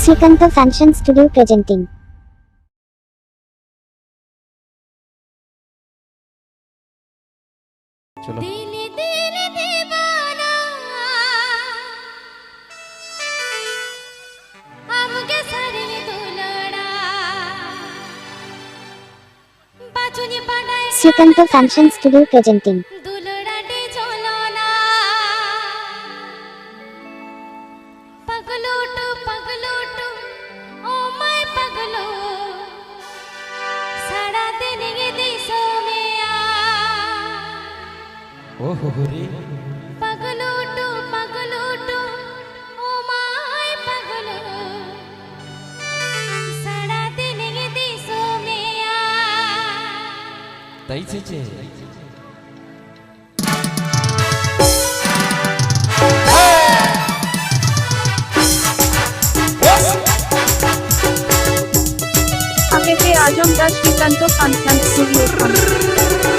Srikanto Fashion Studio presenting. चलो दिल दिल दीवाना हमके सारे दुलड़ा बाजुनी पड़ाए Srikanto Fashion Studio presenting. दुलड़ाटे चलो ना पगलूटू पगलूटू ओ माय पगलू सारा दिन ये दिसों में आ ओहो रे पगलूटू पगलूटू ओ माय पगलू सारा दिन ये दिसों में आ ताई छे APP Ajamgarh Srikanto Fashion Studio.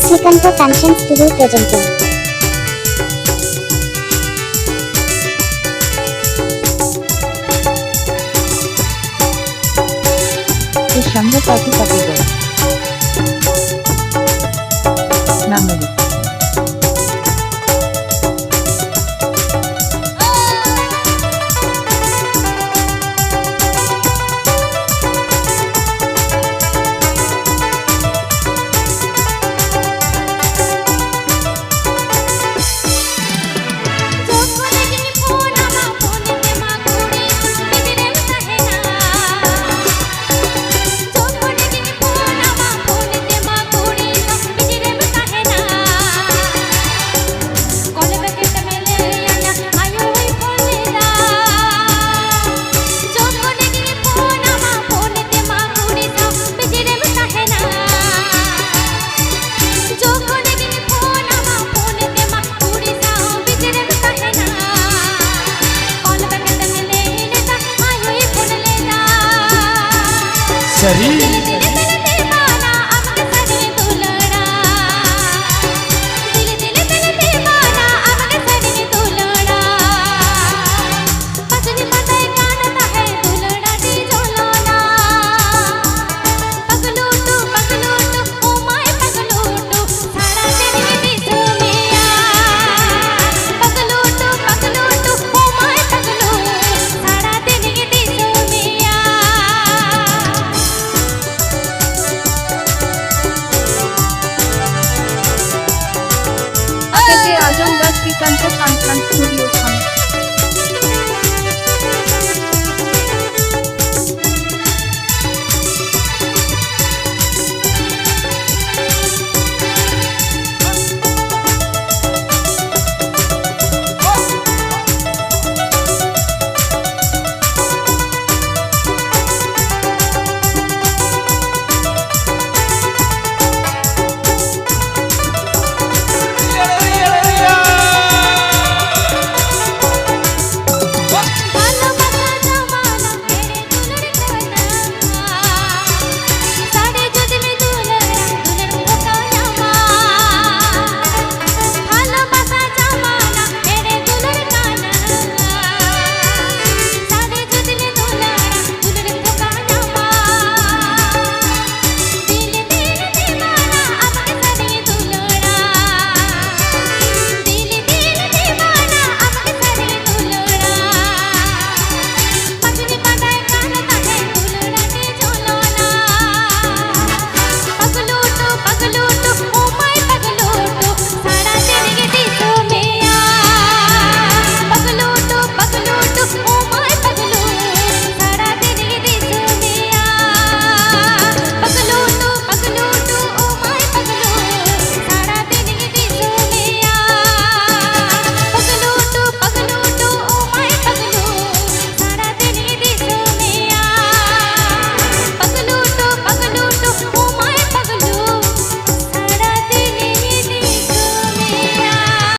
Srikanto Fashion Studio presenting. এর সামনে পাখি পাখি